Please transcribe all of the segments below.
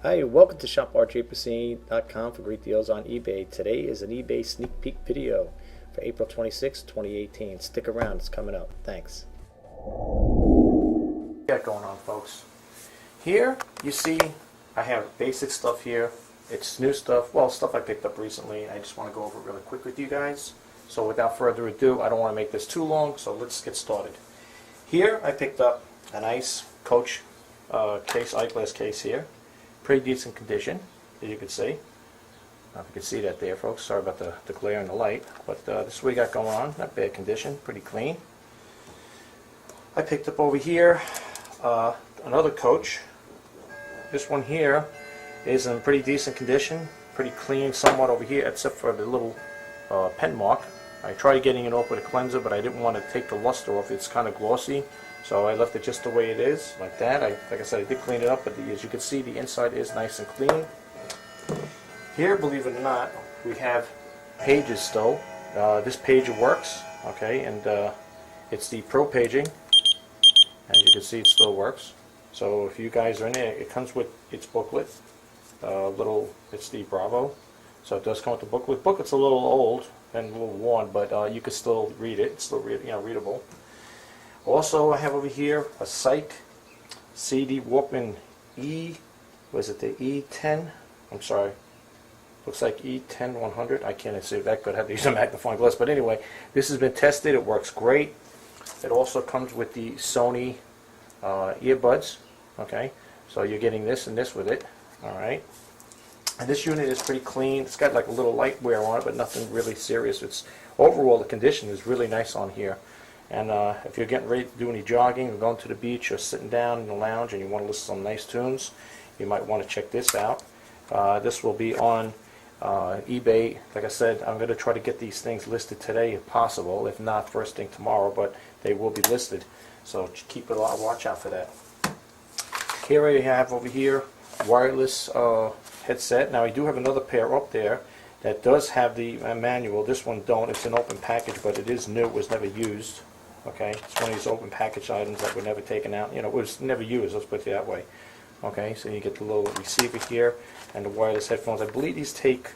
Hi, welcome to shop Rjpasini.com for great deals on eBay. Today is an eBay sneak peek video for April 26, 2018. Stick around, it's coming up. Thanks. What got going on, folks? Here you see I have basic stuff here. It's new stuff, well, stuff I picked up recently. I just want to go over it really quick with you guys. So without further ado, I don't want to make this too long, so let's get started. Here I picked up a nice Coach case, eyeglass case here. Pretty decent condition, as you can see. I don't know if you can see that there, folks. Sorry about the glare and the light, but this is what we got going on. Not bad condition, pretty clean. I picked up over here another Coach. This one here is in pretty decent condition, pretty clean somewhat over here, except for the little pen mark. I tried getting it off with a cleanser, but I didn't want to take the luster off. It's kind of glossy, so I left it just the way it is, like that. Like I said, I did clean it up, but as you can see, the inside is nice and clean. Here, believe it or not, we have pages still. This page works, okay, and it's the Pro paging. As you can see, it still works. So if you guys are in there, it comes with its booklet. It's the Bravo, so it does come with the booklet. Booklet's a little old and a little worn, but you can still read it. It's still readable. Also, I have over here a Psych CD Walkman was it the E10? I'm sorry. Looks like E10-100. I can't see that good. I have to use a magnifying glass. But anyway, this has been tested. It works great. It also comes with the Sony earbuds. Okay, so you're getting this and this with it. All right. And this unit is pretty clean. It's got like a little light wear on it, but nothing really serious. It's overall, the condition is really nice on here. And if you're getting ready to do any jogging or going to the beach or sitting down in the lounge and you want to listen to some nice tunes, you might want to check this out. This will be on eBay. Like I said, I'm going to try to get these things listed today if possible. If not, first thing tomorrow, but they will be listed. So keep a watch out for that. Here I have over here wireless headset. Now I do have another pair up there that does have the manual. This one don't. It's an open package, but it is new. It was never used. Okay, it's one of these open package items that were never taken out. You know, it was never used. Let's put it that way. Okay, so you get the little receiver here and the wireless headphones. I believe these take.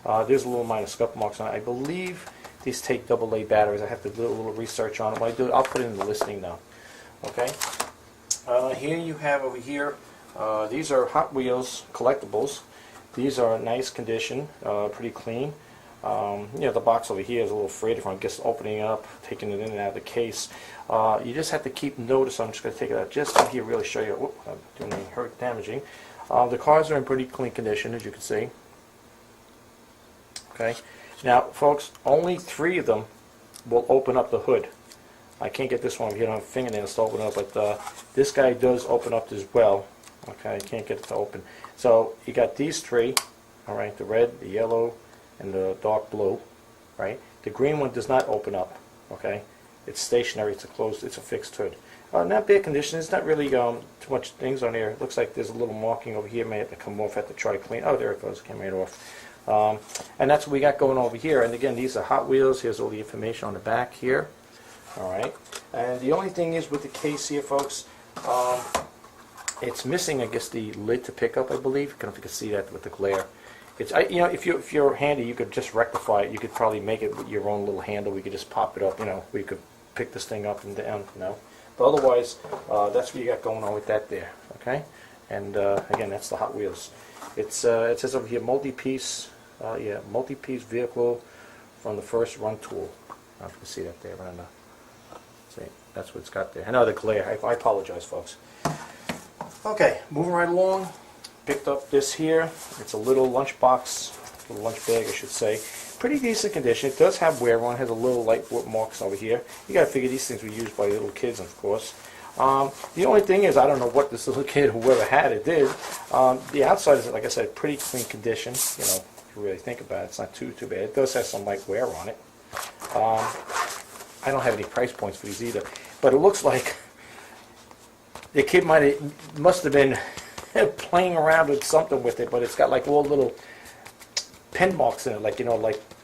There's a little minor scuff marks on it. I believe these take AA batteries. I have to do a little research on it. When I do it, I'll put it in the listing now. Okay. Here you have over here. These are Hot Wheels collectibles. These are nice condition, pretty clean. The box over here is a little frayed from, I guess, opening it up, taking it in and out of the case. You just have to keep notice. I'm just going to take it out just to here, really show you. Whoop, I'm doing any hurt damaging. The cars are in pretty clean condition, as you can see. Okay. Now, folks, only 3 of them will open up the hood. I can't get this one. You don't have fingernails to open up, but this guy does open up as well. Okay, I can't get it to open. So you got these 3, all right, the red, the yellow, and the dark blue, right? The green one does not open up, okay? It's stationary, it's a fixed hood. Not bad condition. It's not really too much things on here. It looks like there's a little marking over here. May have to come off, have to try to clean. Oh, there it goes, came right off. And that's what we got going over here. And again, these are Hot Wheels. Here's all the information on the back here. All right. And the only thing is with the case here, folks, it's missing, I guess, the lid to pick up, I believe. I don't know if you can see that with the glare. It's, if you're handy, you could just rectify it. You could probably make it with your own little handle. We could just pop it up, where you could pick this thing up and down, But otherwise, that's what you got going on with that there, okay? And again, that's the Hot Wheels. It says over here, multi-piece vehicle from the first run tool. I don't know if you can see that there, but see, that's what it's got there. I know the glare. I apologize, folks. Okay, moving right along. Picked up this here. It's a little lunch box, little lunch bag, I should say. Pretty decent condition. It does have wear on. It has a little light marks over here. You got to figure these things were used by little kids, of course. The only thing is, I don't know what this little kid, whoever had it, did. The outside is, like I said, pretty clean condition. If you really think about it, it's not too bad. It does have some light wear on it. I don't have any price points for these either, but it looks like the kid must have been playing around with something with it, but it's got like all little pen marks in it, like it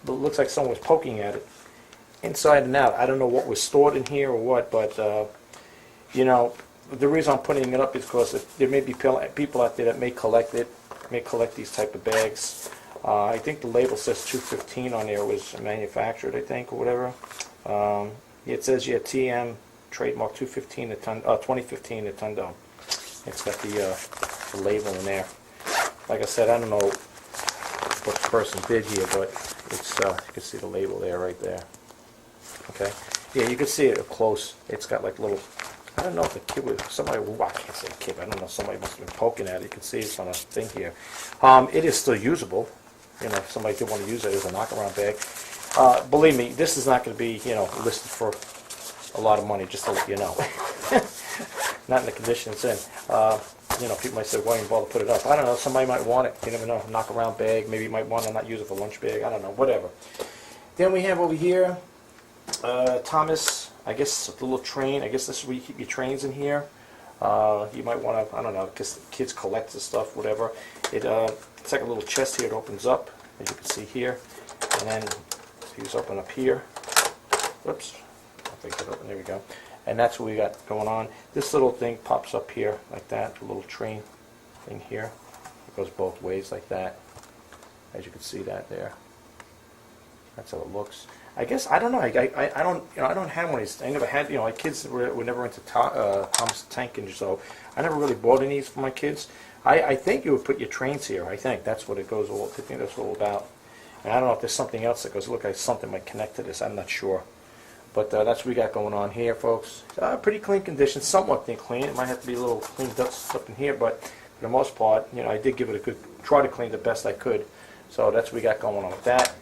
looks like someone was poking at it inside and out. I don't know what was stored in here or what, but the reason I'm putting it up is because there may be people out there that may collect it, may collect these type of bags. I think the label says 215 on there, was manufactured, I think, or whatever. It says, yeah, TM trademark 215 2015 at Tundo. It's got the label in there. Like I said, I don't know what the person did here, but it's you can see the label there, right there. Okay, yeah, you can see it up close. It's got like little, I don't know if the kid was, somebody, well, I can't say kid, I don't know, somebody must have been poking at it. You can see it's on a thing here. It is still usable. You know, if somebody did want to use it as a knockaround bag. Believe me, this is not going to be, you know, listed for a lot of money, just to let you know. Not in the condition it's in. You know, people might say, why even bother to put it up? I don't know, somebody might want it. You never know, knockaround bag. Maybe you might want to not use it for lunch bag. I don't know, whatever. Then we have over here, Thomas, I guess the little train. I guess this is where you keep your trains in here. You might want to, I don't know, because kids collect the stuff, whatever. It's like a little chest here. It opens up, as you can see here. And then these open up here. Whoops. I'll pick it open. There we go. And that's what we got going on. This little thing pops up here like that. A little train thing here. It goes both ways like that. As you can see that there. That's how it looks. I guess, I don't know. I don't, you know, I don't have one of these. I never had, you know, my kids were never into Thomas the Tank Engine, so I never really bought any of these for my kids. I think you would put your trains here. I think that's what it goes all. I think that's what it's all about. And I don't know if there's something else that goes, look like something might connect to this. I'm not sure. But that's what we got going on here, folks. Pretty clean condition, somewhat clean. It might have to be a little cleaned up stuff in here, but for the most part, you know, I did give it a good try to clean the best I could. So that's what we got going on with that.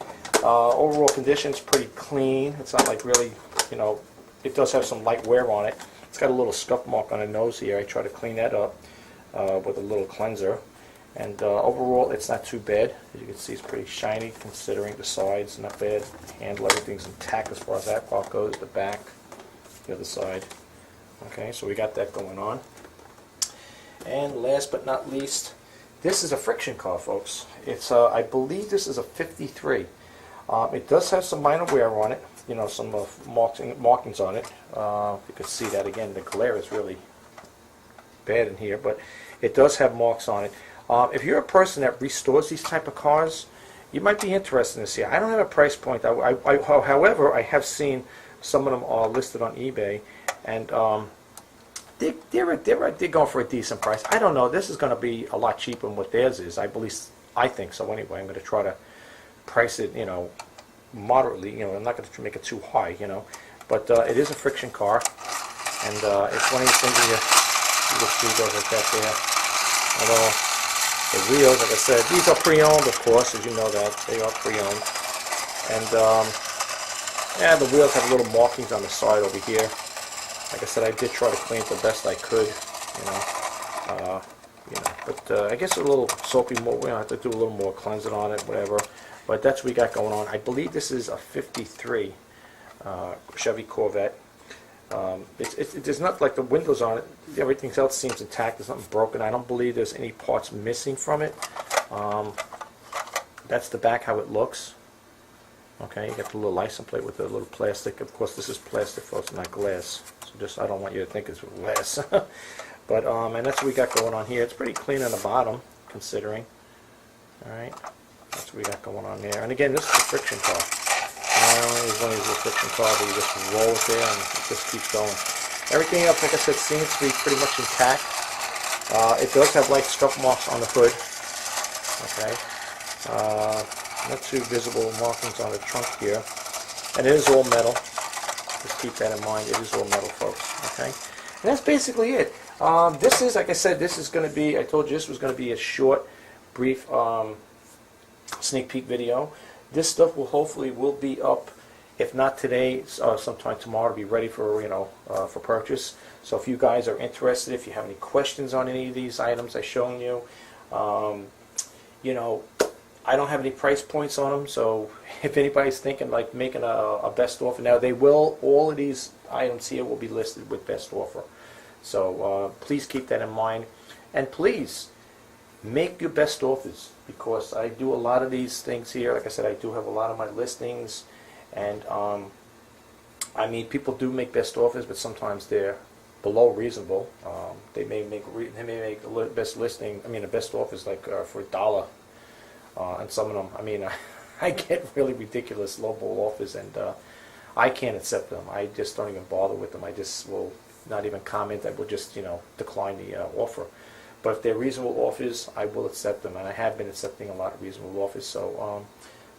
Overall condition's pretty clean. It's not like really, you know, it does have some light wear on it. It's got a little scuff mark on the nose here. I try to clean that up with a little cleanser. And overall, it's not too bad. As you can see, it's pretty shiny considering the sides. Not bad. Handle, everything's intact as far as that part goes. The back, the other side. Okay, so we got that going on. And last but not least, this is a friction car, folks. It's I believe this is a 53. It does have some minor wear on it. You know, some markings on it. You can see that again. The glare is really bad in here, but it does have marks on it. If you're a person that restores these type of cars, you might be interested in this here. I don't have a price point. However, I have seen some of them are listed on eBay, and they're going for a decent price. I don't know. This is going to be a lot cheaper than what theirs is. I think so. Anyway, I'm going to try to price it, you know, moderately. You know, I'm not going to make it too high. You know, but it is a friction car, and it's one of these things where you can see goes like that there. Although the wheels, like I said, these are pre-owned, of course, as you know that. They are pre-owned. And, yeah, the wheels have little markings on the side over here. Like I said, I did try to clean it the best I could, but I guess a little soapy more, I have to do a little more cleansing on it, whatever. But that's what we got going on. I believe this is a 53 Chevy Corvette. There's not like the windows on it. Everything else seems intact. There's nothing broken. I don't believe there's any parts missing from it. That's the back, how it looks. Okay, you got the little license plate with the little plastic. Of course, this is plastic, folks, not glass. So I don't want you to think it's glass. But and that's what we got going on here. It's pretty clean on the bottom, considering. All right, that's what we got going on there. And again, this is a friction car. It's one of these little friction cars where you just roll it there and it just keeps going. Everything else, like I said, seems to be pretty much intact. It does have light scuff marks on the hood. Okay. Not too visible markings on the trunk here. And it is all metal. Just keep that in mind. It is all metal, folks. Okay. And that's basically it. This is, like I said, this is going to be, I told you this was going to be a short, brief sneak peek video. This stuff will hopefully be up, if not today, sometime tomorrow, to be ready for for purchase. So if you guys are interested, if you have any questions on any of these items I've shown you, I don't have any price points on them. So if anybody's thinking like making a best offer, now they will. All of these items here will be listed with best offer. So please keep that in mind, and please make your best offers, because I do a lot of these things here. Like I said, I do have a lot of my listings, and I mean, people do make best offers, but sometimes they're below reasonable. They may make a best listing. I mean, the best offer is like for $1 on some of them. I mean, I get really ridiculous lowball offers, and I can't accept them. I just don't even bother with them. I just will not even comment. I will just decline the offer. But if they're reasonable offers, I will accept them, and I have been accepting a lot of reasonable offers. So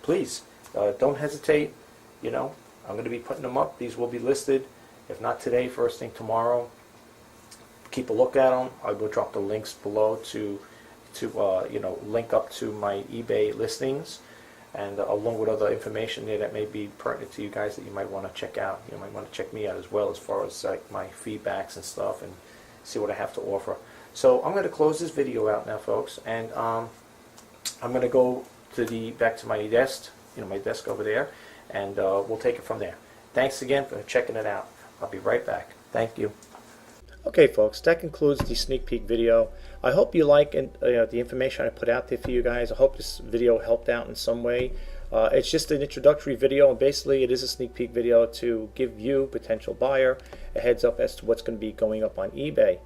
please don't hesitate. I'm going to be putting them up. These will be listed. If not today, first thing tomorrow. Keep a look at them. I will drop the links below to link up to my eBay listings, and along with other information there that may be pertinent to you guys that you might want to check out. You might want to check me out as well, as far as like my feedbacks and stuff, and see what I have to offer. So I'm going to close this video out now, folks, and I'm going to go to back to my desk, my desk over there, and we'll take it from there. Thanks again for checking it out. I'll be right back. Thank you. Okay, folks, that concludes the sneak peek video. I hope you like the information I put out there for you guys. I hope this video helped out in some way. It's just an introductory video, and basically it is a sneak peek video to give you, potential buyer, a heads up as to what's going to be going up on eBay.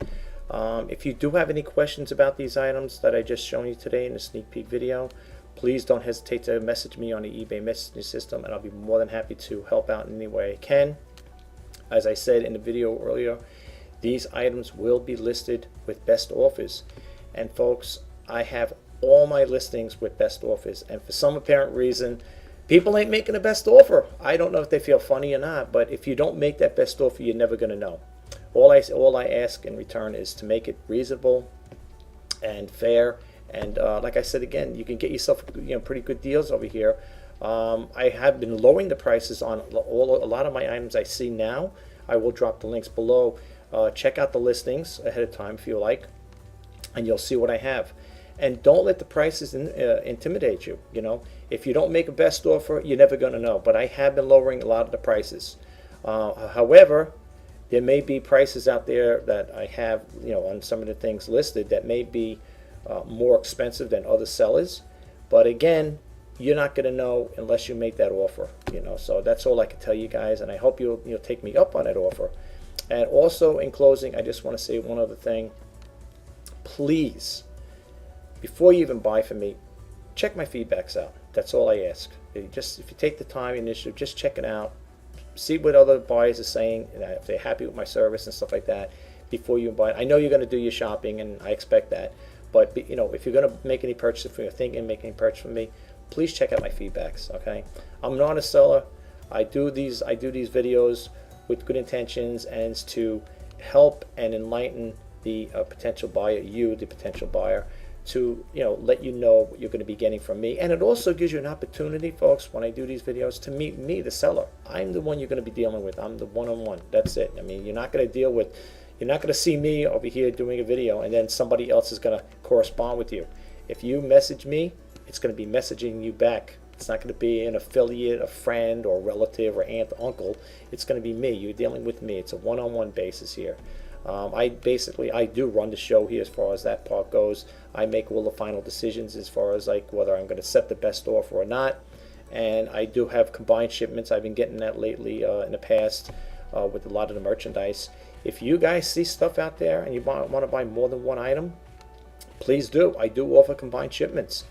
If you do have any questions about these items that I just shown you today in the sneak peek video, please don't hesitate to message me on the eBay messaging system, and I'll be more than happy to help out in any way I can. As I said in the video earlier, these items will be listed with best offers. And folks, I have all my listings with best offers, and for some apparent reason, people ain't making a best offer. I don't know if they feel funny or not, but if you don't make that best offer, you're never going to know. All I ask in return is to make it reasonable and fair. And like I said again, you can get yourself pretty good deals over here. I have been lowering the prices on a lot of my items I see now. I will drop the links below. Check out the listings ahead of time if you like, and you'll see what I have. And don't let the prices intimidate you. If you don't make a best offer, you're never going to know. But I have been lowering a lot of the prices. However, there may be prices out there that I have, on some of the things listed that may be more expensive than other sellers. But again, you're not going to know unless you make that offer. So that's all I can tell you guys, and I hope you'll take me up on that offer. And also, in closing, I just want to say one other thing. Please, before you even buy from me, check my feedbacks out. That's all I ask. If you take the time initiative, just check it out. See what other buyers are saying, if they're happy with my service and stuff like that, before you buy. I know you're going to do your shopping, and I expect that. But if you're going to make any purchase, if you're thinking of making any purchase from me, please check out my feedbacks. Okay, I'm not a seller. I do these videos with good intentions, and it's to help and enlighten the potential buyer, the potential buyer, to let you know what you're going to be getting from me. And it also gives you an opportunity, folks, when I do these videos, to meet me, the seller. I'm the one you're going to be dealing with. I'm the one-on-one. That's it. I mean, you're not going to see me over here doing a video and then somebody else is going to correspond with you. If you message me, it's going to be messaging you back. It's not going to be an affiliate, a friend, or a relative, or aunt, or uncle. It's going to be me. You're dealing with me. It's a one-on-one basis here. I do run the show here as far as that part goes. I make all the final decisions as far as like whether I'm going to set the best offer or not. And I do have combined shipments. I've been getting that lately in the past with a lot of the merchandise. If you guys see stuff out there and you want to buy more than one item, please do. I do offer combined shipments,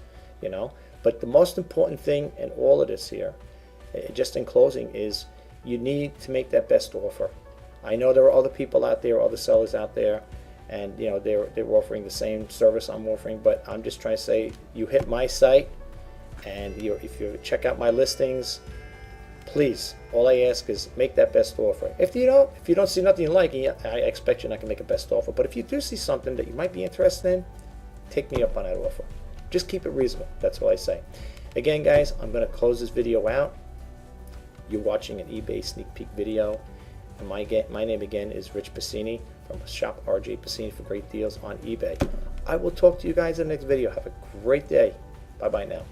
But the most important thing in all of this here, just in closing, is you need to make that best offer. I know there are other people out there, other sellers out there, and they're offering the same service I'm offering. But I'm just trying to say, you hit my site, and if you check out my listings, please, all I ask is make that best offer. If you don't see nothing you like, I expect you're not going to make a best offer. But if you do see something that you might be interested in, take me up on that offer. Just keep it reasonable. That's all I say. Again, guys, I'm going to close this video out. You're watching an eBay sneak peek video. And my name again is Rich Pasini from Shop Rjpasini for great deals on eBay. I will talk to you guys in the next video. Have a great day. Bye-bye now.